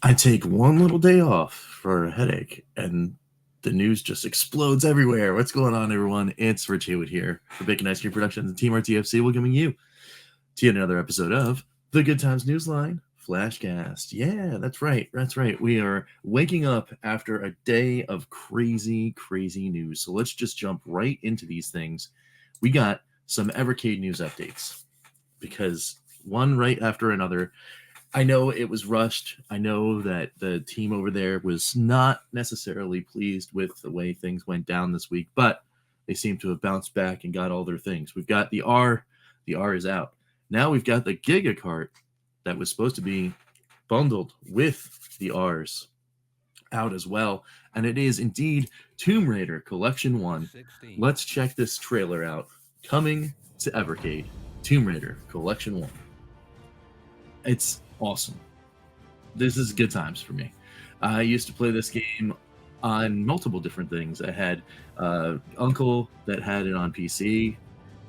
I take one little day off for a headache, and the news just explodes everywhere. What's going on, everyone? It's Rich Haywood here for Bacon Ice Cream Productions and Team RTFC, welcoming you to yet another episode of the Good Times Newsline Flashcast. Yeah, that's right. That's right. We are waking up after a day of crazy, crazy news. So let's just jump right into these things. We got some Evercade news updates because one right after another. I know it was rushed. I know that the team over there was not necessarily pleased with the way things went down this week, but they seem to have bounced back and got all their things. We've got the R. The R is out. Now we've got the Giga Cart that was supposed to be bundled with the R's out as well. And it is indeed Tomb Raider Collection 1. 16. Let's check this trailer out. Coming to Evercade, Tomb Raider Collection 1. It's awesome. This is good times for me. I used to play this game on multiple different things. I had uncle that had it on PC.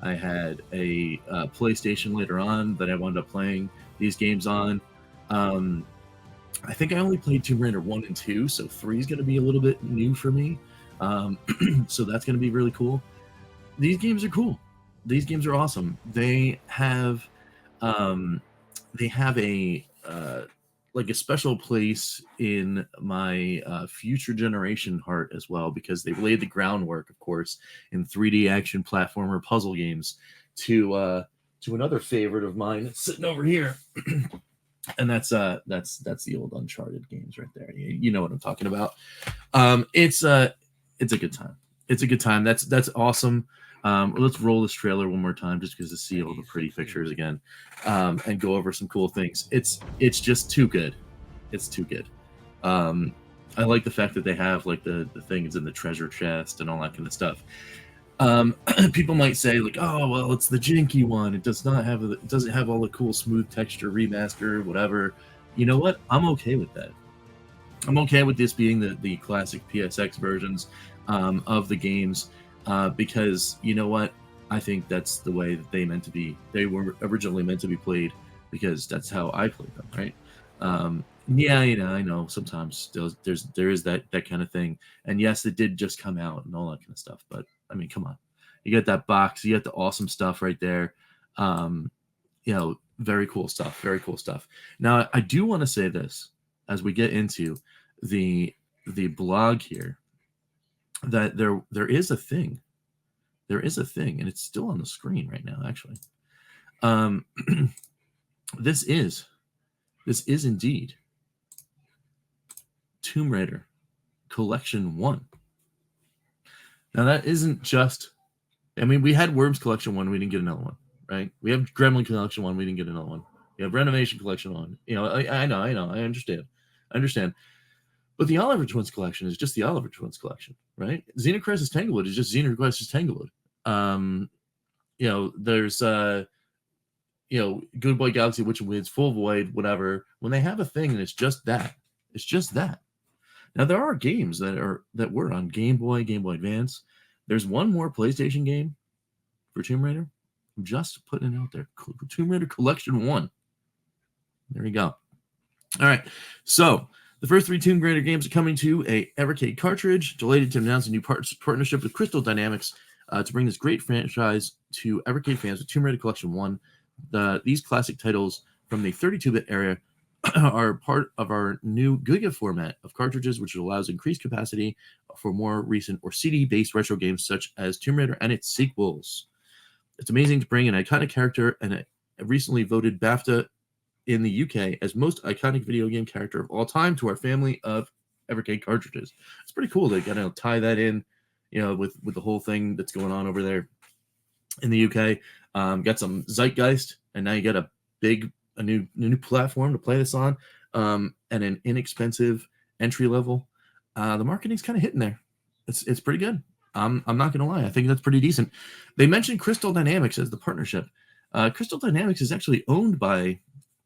I had a PlayStation later on that I wound up playing these games on. I think I only played Tomb Raider 1 and 2, so 3 is going to be a little bit new for me. So that's going to be really cool. These games are cool. These games are awesome. They have a like a special place in my future generation heart as well, because they've laid the groundwork, of course, in 3D action platformer puzzle games to another favorite of mine sitting over here. And that's the old Uncharted games right there. You know what I'm talking about. It's a good time. It's a good time. That's awesome. Let's roll this trailer one more time just because to see all the pretty pictures again, and go over some cool things. It's just too good. It's too good. I like the fact that they have like the things in the treasure chest and all that kind of stuff. People might say like, oh well, it's the janky one. It doesn't have all the cool smooth texture remaster, whatever. You know what? I'm okay with that. I'm okay with this being the classic PSX versions of the games. Because you know what, I think that's the way that they were originally meant to be played, because that's how I played them, right? Yeah, I know sometimes there is that kind of thing, and yes, it did just come out and all that kind of stuff, but I mean, come on, you got that box, you got the awesome stuff right there. Very cool stuff. Now I do want to say this as we get into the blog here, that there is a thing, and it's still on the screen right now, actually. This is indeed Tomb Raider Collection 1. Now that isn't just, I mean, we had Worms Collection 1, we didn't get another one, right? We have Gremlin Collection 1, we didn't get another one. We have Renovation Collection 1. I know, I understand. But the Oliver Twins collection is just the Oliver Twins collection, right? Xenocrisis Tanglewood is just Xenocrisis Tanglewood. There's Good Boy Galaxy, Witch and Winds, Full Void, whatever. When they have a thing and it's just that. Now there are games that were on Game Boy Advance. There's one more PlayStation game for Tomb Raider. I'm just putting it out there. Tomb Raider Collection 1. There you go. All right. So the first 3 Tomb Raider games are coming to a Evercade cartridge. Delighted to announce a new partnership with Crystal Dynamics to bring this great franchise to Evercade fans with Tomb Raider Collection 1. These classic titles from the 32-bit era are part of our new Giga format of cartridges, which allows increased capacity for more recent or CD-based retro games such as Tomb Raider and its sequels. It's amazing to bring an iconic character and a recently voted BAFTA in the UK as most iconic video game character of all time to our family of Evercade cartridges. It's pretty cool to kind of tie that in, with the whole thing that's going on over there in the UK. Got some zeitgeist, and now you got a new platform to play this on, and an inexpensive entry level. The marketing's kind of hitting there. It's pretty good. I'm not gonna lie. I think that's pretty decent. They mentioned Crystal Dynamics as the partnership. Crystal Dynamics is actually owned by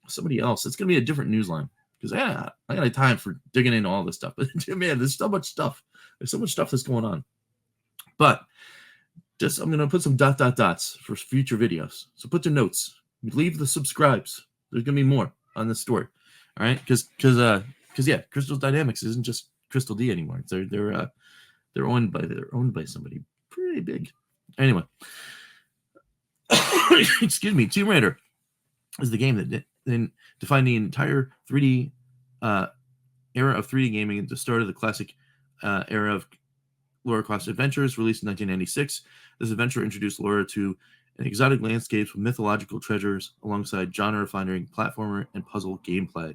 somebody else. It's gonna be a different newsline, because I got time for digging into all this stuff. But man, there's so much stuff. There's so much stuff that's going on. But I'm gonna put some dots for future videos. So put the notes. Leave the subscribes. There's gonna be more on this story. All right, because because yeah, Crystal Dynamics isn't just Crystal D anymore. They're owned by somebody pretty big. Anyway, excuse me. Tomb Raider is the game that then defined the entire 3D era of 3D gaming at the start of the classic era of Lara Croft Adventures, released in 1996. This adventure introduced Lara to an exotic landscapes with mythological treasures alongside genre-defining platformer and puzzle gameplay.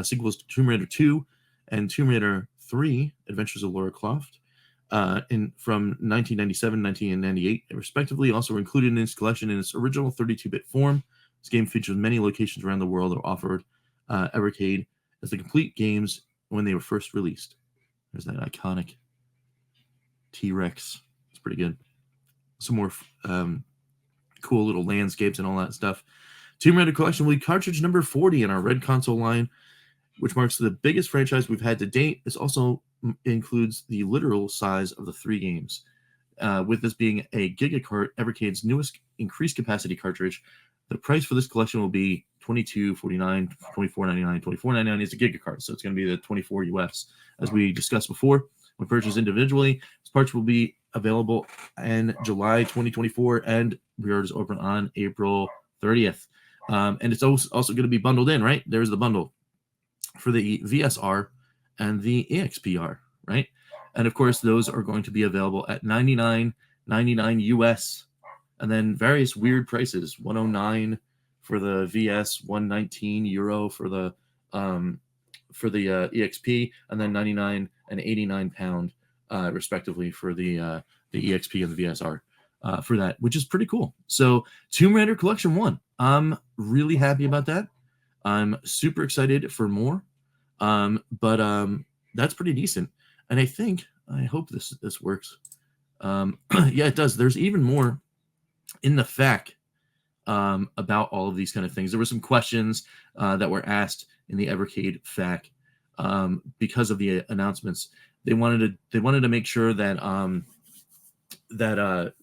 Sequels to Tomb Raider 2 and Tomb Raider 3, Adventures of Lara Croft, from 1997 and 1998, respectively, also were included in its collection in its original 32-bit form. This game features many locations around the world that offered Evercade as the complete games when they were first released. There's that iconic T-Rex. It's pretty good. Some more cool little landscapes and all that stuff. Tomb Raider Collection will be cartridge number 40 in our Red Console line, which marks the biggest franchise we've had to date. This also includes the literal size of the 3 games. With this being a Gigacart, Evercade's newest increased capacity cartridge, the price for this collection will be $22.49, $24.99. $24.99 is a Gigacart, so it's going to be the $24 US, as we discussed before. When purchased individually, this parts will be available in July 2024, and pre-orders open on April 30th. And it's also going to be bundled in, right? There's the bundle for the VSR and the exp-r, right? And of course, those are going to be available at $99.99 US, and then various weird prices: $109 for the VS, €119 for the EXP, and then 99 and 89 pound respectively for the EXP and the VSR for that, which is pretty cool. So Tomb Raider Collection 1, I'm really happy about that. I'm super excited for more, but that's pretty decent. And I hope this works. Yeah, it does. There's even more in the FAQ about all of these kind of things. There were some questions that were asked in the Evercade FAQ because of the announcements. They wanted to make sure that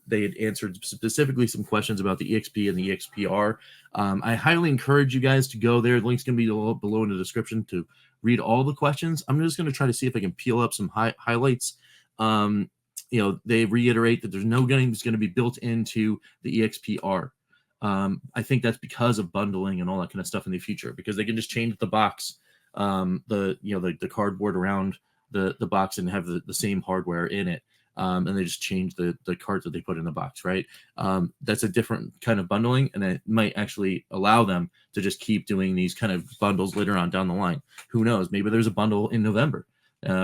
they had answered specifically some questions about the EXP and the EXP-R. I highly encourage you guys to go there. The link's going to be below in the description to read all the questions. I'm just going to try to see if I can peel up some highlights. They reiterate that there's no games going to be built into the EXP-R. I think that's because of bundling and all that kind of stuff in the future, because they can just change the box, the cardboard around the box and have the same hardware in it. And they just change the cards that they put in the box, right? That's a different kind of bundling, and it might actually allow them to just keep doing these kind of bundles later on down the line. Who knows? Maybe there's a bundle in November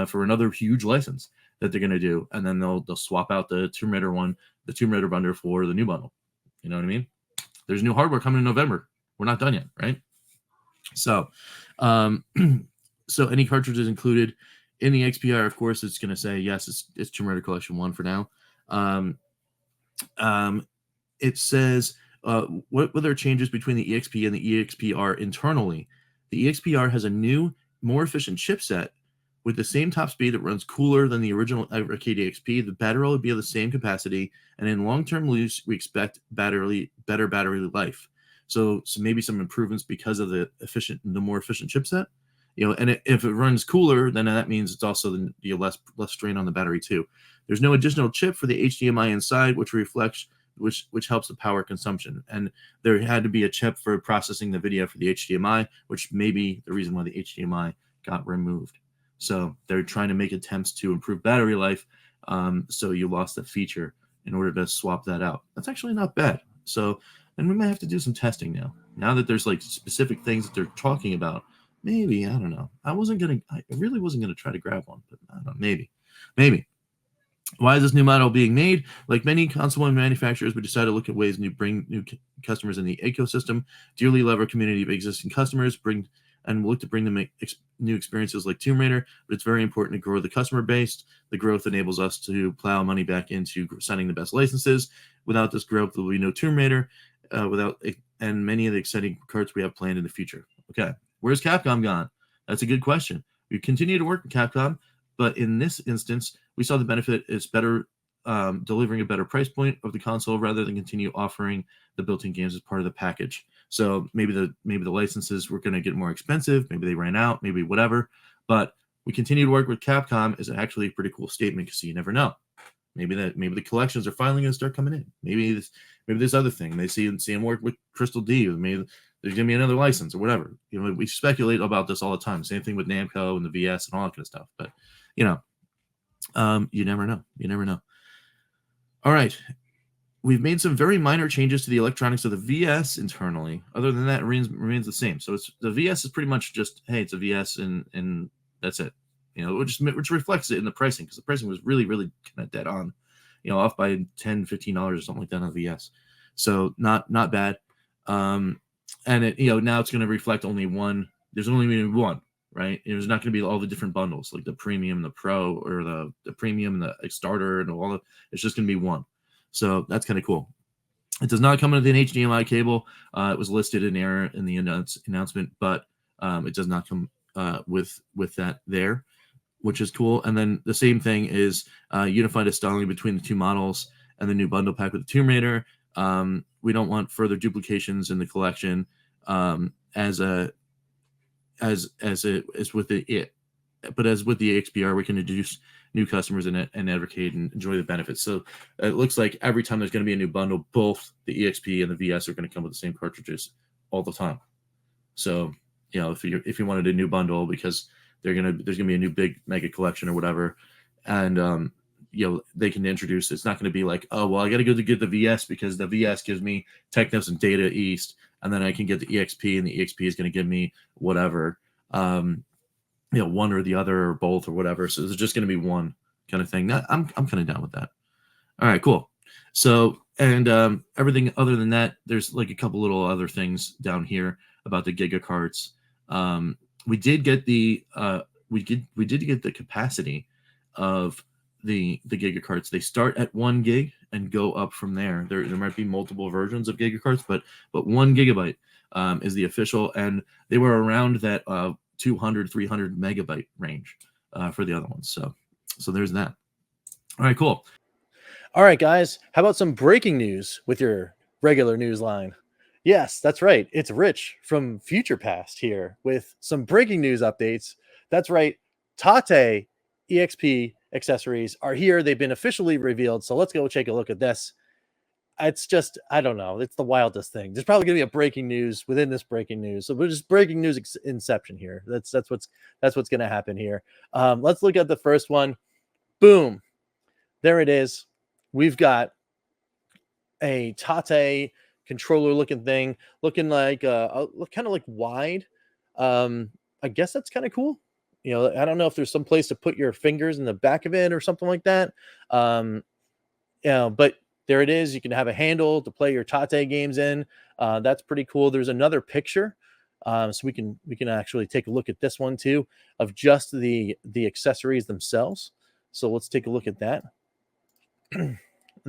for another huge license that they're going to do, and then they'll swap out the Tomb Raider bundle for the new bundle. You know what I mean? There's new hardware coming in November. We're not done yet, right? So, so any cartridges included in the XPR, of course, it's going to say, yes, it's Tomb Raider Collection 1 for now. It says, what were there changes between the EXP and the EXP-R internally? The EXP-R has a new, more efficient chipset with the same top speed that runs cooler than the original Evercade EXP. The battery will be of the same capacity, and in long-term use, we expect better battery life. So maybe some improvements because of the more efficient chipset. And if it runs cooler, then that means it's also less strain on the battery too. There's no additional chip for the HDMI inside, which helps the power consumption. And there had to be a chip for processing the video for the HDMI, which may be the reason why the HDMI got removed. So they're trying to make attempts to improve battery life. So you lost that feature in order to swap that out. That's actually not bad. So, and we might have to do some testing now. Now that there's like specific things that they're talking about, maybe, I don't know. I really wasn't gonna try to grab one, but I don't know, maybe. Why is this new model being made? Like many console manufacturers, we decided to look at ways to bring new customers in the ecosystem. Dearly love our community of existing customers, look to bring them new experiences like Tomb Raider, but it's very important to grow the customer base. The growth enables us to plow money back into signing the best licenses. Without this growth, there will be no Tomb Raider, and many of the exciting carts we have planned in the future. Okay, where's Capcom gone? That's a good question. We continue to work with Capcom, but in this instance, we saw the benefit is better delivering a better price point of the console rather than continue offering the built-in games as part of the package. So maybe the licenses were going to get more expensive. Maybe they ran out. Maybe whatever. But we continue to work with Capcom is actually a pretty cool statement because you never know. Maybe the collections are finally going to start coming in. Maybe this other thing they see him work with Crystal D. Maybe there's going to be another license or whatever. You know, we speculate about this all the time. Same thing with Namco and the VS and all that kind of stuff. But you know, you never know. You never know. All right. We've made some very minor changes to the electronics of the VS internally. Other than that, it remains the same. So the VS is pretty much just, hey, it's a VS and that's it. You know, which reflects it in the pricing because the pricing was really, really kind of dead on. You know, off by $10, $15 or something like that on the VS. So not bad. And it, you know, now it's going to reflect only one. There's only going to be one, right? There's not going to be all the different bundles like the premium, the pro, or the premium, and the starter, and all of. It's just going to be one. So that's kind of cool. It does not come with an HDMI cable. It was listed in error in the announcement, but it does not come with that there, which is cool. And then the same thing is unified styling between the two models and the new bundle pack with the Tomb Raider. We don't want further duplications in the collection as with the but as with the exp-r, we can introduce new customers in Evercade and enjoy the benefits. So it looks like every time there's going to be a new bundle, both the EXP and the VS are going to come with the same cartridges all the time. So, you know, if you wanted a new bundle because there's going to be a new big mega collection or whatever, and you know, they can introduce, it's not going to be like, oh, well, I got to go to get the VS because the VS gives me Technos and Data East, and then I can get the EXP, and the EXP is going to give me whatever. You know, one or the other or both or whatever. So there's just going to be one kind of thing. I'm kind of down with that. All right, cool. So, and everything other than that, there's like a couple little other things down here about the Giga carts. We did get the we did get the capacity of the Giga carts. They start at 1 gig and go up from there. There might be multiple versions of Giga carts, but 1 gigabyte is the official, and they were around that 200, 300 megabyte range for the other ones. So there's that. All right, cool. All right, guys, how about some breaking news with your regular news line? Yes, that's right. It's Rich from Future Past here with some breaking news updates. That's right. Tate EXP accessories are here. They've been officially revealed. So let's go take a look at this. It's just, I don't know. It's the wildest thing. There's probably going to be a breaking news within this breaking news. So we're just breaking news inception here. That's what's going to happen here. Let's look at the first one. Boom. There it is. We've got a Tate controller looking thing, looking like kind of like wide. I guess that's kind of cool. You know, I don't know if there's some place to put your fingers in the back of it or something like that. You know, but there it is. You can have a handle to play your Tate games in. That's pretty cool. There's another picture, so we can actually take a look at this one too, of just the accessories themselves. So let's take a look at that. And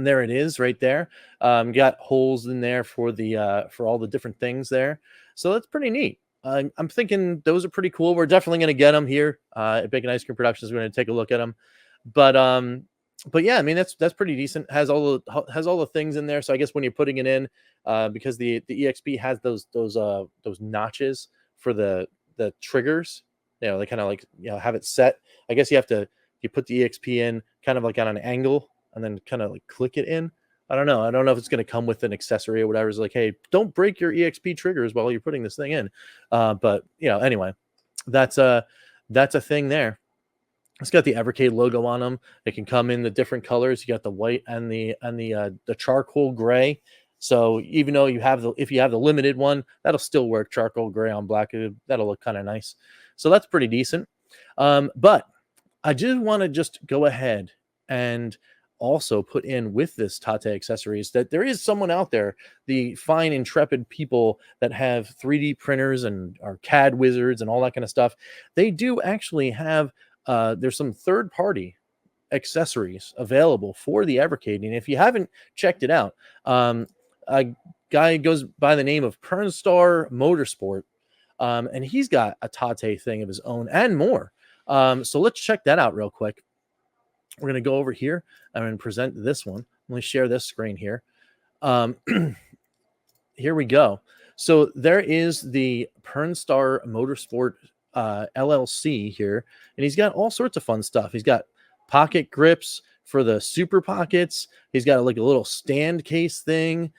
there it is, right there. Got holes in there for the for all the different things there. So that's pretty neat. I'm thinking those are pretty cool. We're definitely going to get them here at Bacon Ice Cream Productions. We're going to take a look at them, but yeah, I mean that's pretty decent. Has all the things in there. So I guess when you're putting it in, because the EXP has those notches for the triggers, you know, they kind of like, you know, have it set. I guess you put the EXP in kind of like on an angle and then kind of like click it in. I don't know if it's going to come with an accessory or whatever. It's like, hey, don't break your EXP triggers while you're putting this thing in. But you know, anyway, that's a thing there. It's got the Evercade logo on them. It can come in the different colors. You got the white and the charcoal gray. So even though if you have the limited one, that'll still work. Charcoal gray on black, that'll look kind of nice. So that's pretty decent. But I just want to just go ahead and also put in with this Tate accessories that there is someone out there, the fine, intrepid people that have 3D printers and are CAD wizards and all that kind of stuff. They do actually have, there's some third-party accessories available for the Evercade. And if you haven't checked it out, a guy goes by the name of Pernstar Motorsport, and he's got a Tate thing of his own and more. So let's check that out real quick. We're going to go over here and present this one. Let me share this screen here. Here we go. So there is the Pernstar Motorsport LLC here, and he's got all sorts of fun stuff. He's got pocket grips for the super pockets. He's got like a little stand case thing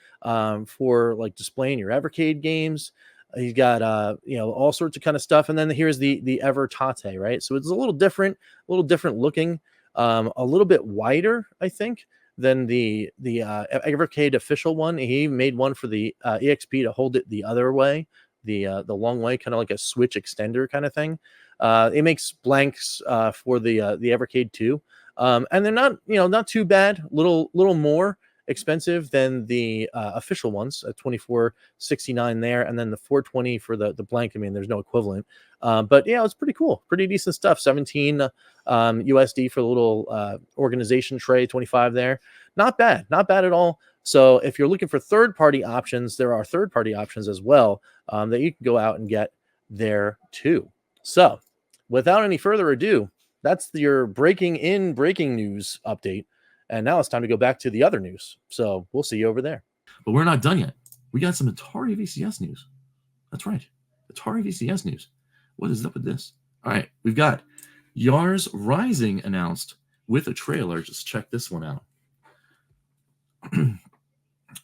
for like displaying your Evercade games. He's got all sorts of kind of stuff. And then here's the Evertate, right? So it's a little different looking, a little bit wider, I think, than the Evercade official one. He made one for the EXP to hold it the other way, the long way, kind of like a switch extender kind of thing. It makes blanks for the Evercade too, and they're not too bad. Little more expensive than the official ones at $24.69 there, and then the $420 for the blank. I mean, there's no equivalent, but yeah, it's pretty cool, pretty decent stuff. 17 USD for the little organization tray, 25 there. Not bad at all. So if you're looking for third-party options, there are third-party options as well that you can go out and get there too. So without any further ado, that's your breaking news update. And now it's time to go back to the other news. So we'll see you over there. But we're not done yet. We got some Atari VCS news. That's right. Atari VCS news. What is up with this? All right. We've got Yars Rising announced with a trailer. Just check this one out.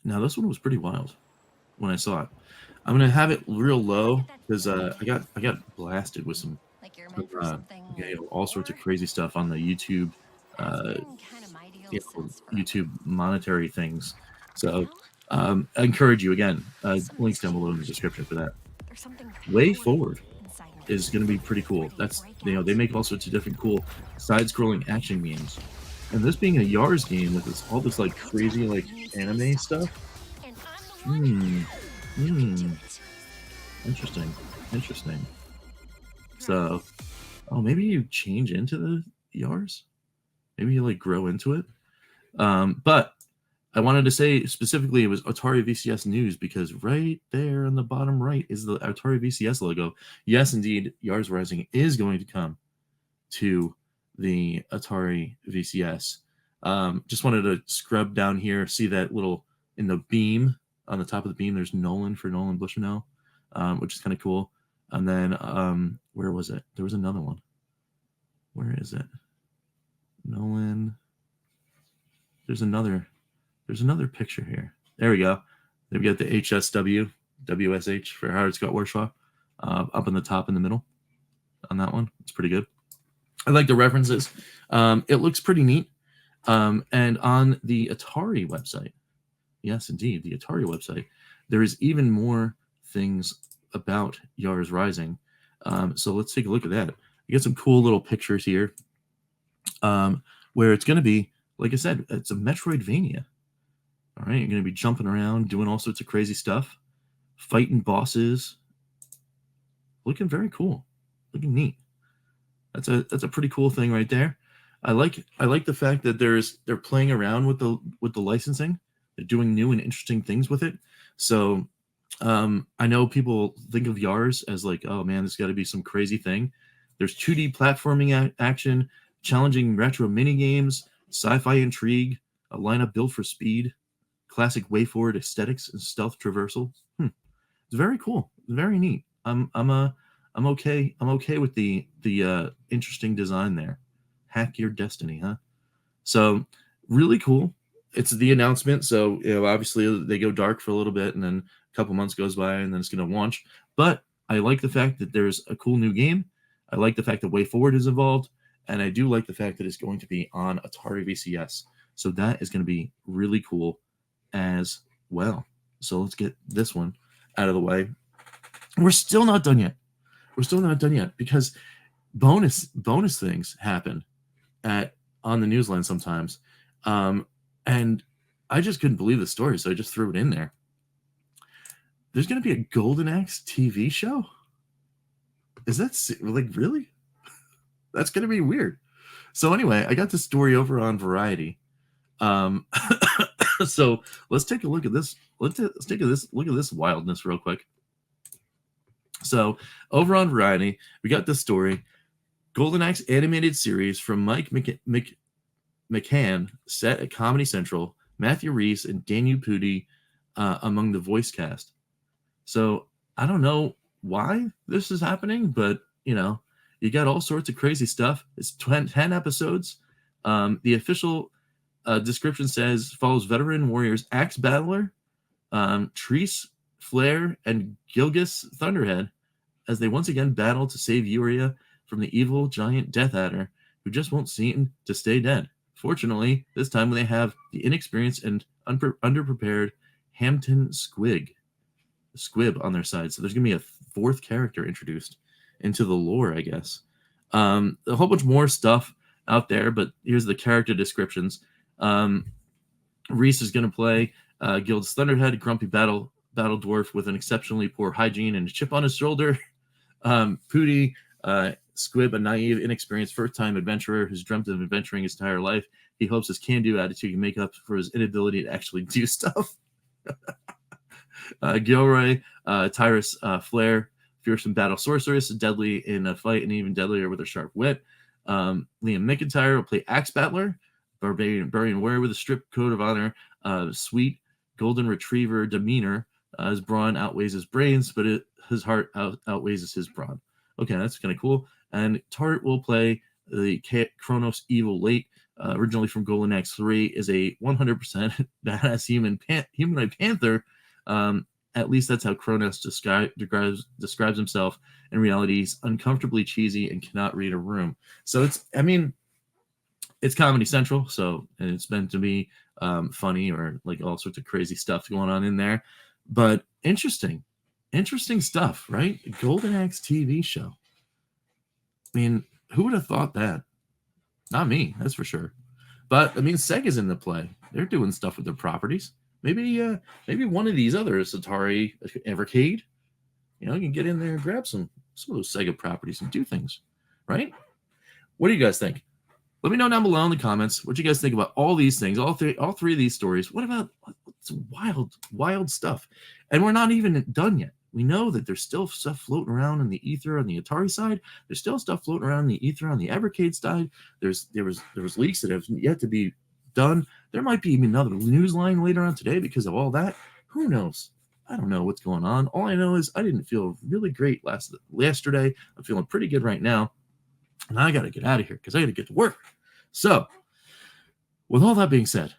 Now, this one was pretty wild when I saw it. I'm going to have it real low because I got blasted with some all sorts of crazy stuff on the YouTube YouTube monetary things. So I encourage you again, links down below in the description for that. Way Forward is going to be pretty cool. That's they make all sorts of different cool side-scrolling action games, and this being a Yars game with all this like crazy like anime stuff. Interesting. So, maybe you change into the Yars. Maybe you like grow into it. But I wanted to say specifically it was Atari VCS news because right there on the bottom right is the Atari VCS logo. Yes, indeed, Yars Rising is going to come to the Atari VCS. Just wanted to scrub down here, see that little in the beam on the top of the beam. There's Nolan for Nolan Bushnell, which is kind of cool. And then where was it? There was another one. Where is it? Nolan. There's another picture here. There we go. Then we got the HSW, WSH for Howard Scott Warshaw up in the top in the middle on that one. It's pretty good. I like the references. It looks pretty neat. And on the Atari website, yes, indeed, the Atari website, there is even more things about Yars Rising. So let's take a look at that. You get some cool little pictures here where it's going to be, like I said, it's a Metroidvania. All right, you're going to be jumping around, doing all sorts of crazy stuff, fighting bosses. Looking very cool, looking neat. That's a pretty cool thing right there. I like the fact that they're playing around with the licensing. They're doing new and interesting things with it. So I know people think of Yars as like, oh man, this got to be some crazy thing. There's 2D platforming action, challenging retro mini games, sci-fi intrigue, a lineup built for speed, classic way forward aesthetics, and stealth traversal. It's very cool, very neat. I'm okay with the interesting design there. Hack your destiny, huh? So really cool. It's the announcement, so obviously they go dark for a little bit, and then a couple months goes by, and then it's going to launch. But I like the fact that there's a cool new game. I like the fact that Way Forward is involved, and I do like the fact that it's going to be on Atari VCS. So that is going to be really cool as well. So let's get this one out of the way. We're still not done yet. Because bonus things happen on the newsline sometimes. And I just couldn't believe the story, so I just threw it in there. There's going to be a Golden Axe TV show? Is that like really? That's going to be weird. So anyway, I got this story over on Variety. So let's take a look at this. Let's take a look at this wildness real quick. So over on Variety, we got this story. Golden Axe animated series from Mike McCann set at Comedy Central. Matthew Reese and Daniel Pudi among the voice cast. So I don't know why this is happening, but you got all sorts of crazy stuff. It's 10 episodes. The official description says follows veteran warriors Axe Battler, Treese, Flare, and Gilgis Thunderhead as they once again battle to save Uria from the evil giant Death Adder, who just won't seem to stay dead. Fortunately, this time they have the inexperienced and underprepared Hampton Squib on their side. So there's going to be a fourth character introduced into the lore, I guess. A whole bunch more stuff out there, but here's the character descriptions. Reese is going to play Gild's Thunderhead, grumpy battle dwarf with an exceptionally poor hygiene and a chip on his shoulder. Pooty, Squib, a naive, inexperienced first-time adventurer who's dreamt of adventuring his entire life. He hopes his can-do attitude can make up for his inability to actually do stuff. Gilroy, Tyrus, Flare, fearsome battle sorceress, deadly in a fight and even deadlier with her sharp wit. Liam McIntyre will play Axe Battler, barbarian warrior with a strict code of honor, sweet golden retriever demeanor. His brawn outweighs his brains, but his heart outweighs his brawn. Okay, that's kind of cool. And Tart will play the Kronos Evil Late, originally from Golden Axe 3, is a 100% badass humanoid panther. At least that's how Kronos describes himself. In reality, he's uncomfortably cheesy and cannot read a room. So it's Comedy Central, so it's meant to be funny or like all sorts of crazy stuff going on in there. But interesting stuff, right? Golden Axe TV show. I mean, who would have thought that? Not me, that's for sure. But I mean, Sega's in the play. They're doing stuff with their properties. Maybe one of these others, Atari Evercade, you can get in there and grab some of those Sega properties and do things, right? What do you guys think? Let me know down below in the comments what you guys think about all these things, all three of these stories. What about some wild stuff? And we're not even done yet. We know that there's still stuff floating around in the ether on the Atari side. There's still stuff floating around in the ether on the Evercade side. There was leaks that have yet to be done. There might be even another news line later on today because of all that. Who knows? I don't know what's going on. All I know is I didn't feel really great yesterday. I'm feeling pretty good right now. And I got to get out of here because I got to get to work. So, with all that being said,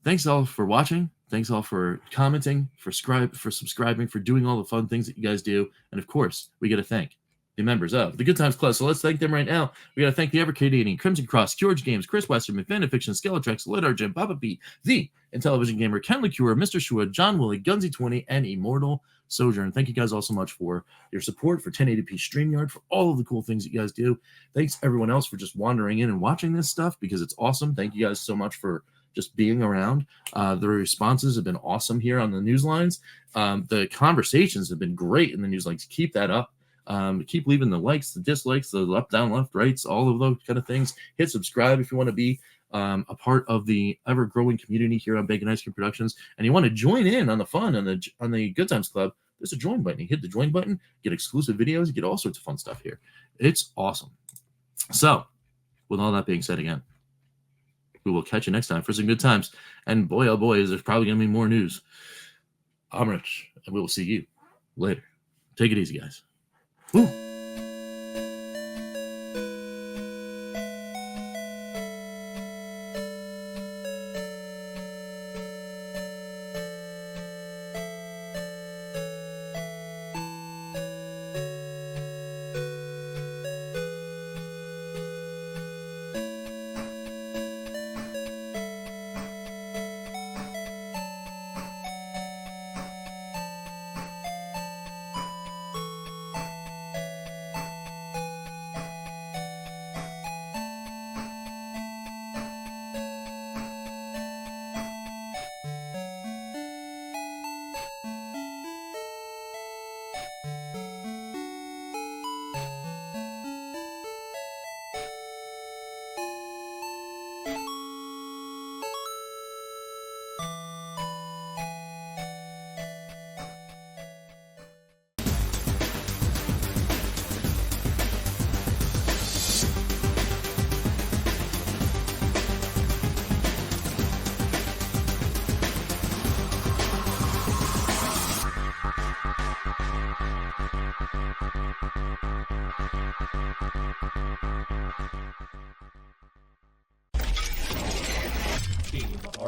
thanks all for watching. Thanks all for commenting, for subscribing, for doing all the fun things that you guys do. And of course, we got to thank the members of the Good Times Club. So let's thank them right now. We got to thank the EverCanadian, Crimson Cross, George Games, Chris Westerman, Fiction, Skeletrex, Lidar Jim, Papa P, the Intellivision Gamer, Ken LaCure, Mr. Shua, John Woolley, Gunsy20, and Immortal Sojourn. Thank you guys all so much for your support, for 1080p StreamYard, for all of the cool things that you guys do. Thanks everyone else for just wandering in and watching this stuff because it's awesome. Thank you guys so much for just being around. The responses have been awesome here on the news lines. The conversations have been great in the news lines. Keep that up. Keep leaving the likes, the dislikes, the up, down, left, rights, all of those kind of things. Hit subscribe if you want to be a part of the ever-growing community here on Bacon Ice Cream Productions, and you want to join in on the fun on the Good Times Club. There's a join button. You hit the join button, get exclusive videos, you get all sorts of fun stuff here. It's awesome. So, with all that being said, again, we will catch you next time for some good times. And boy, oh boy, there's probably going to be more news. I'm Rich, and we will see you later. Take it easy, guys. Woo!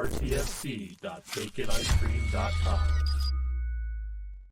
rtfc.baconicecream.com.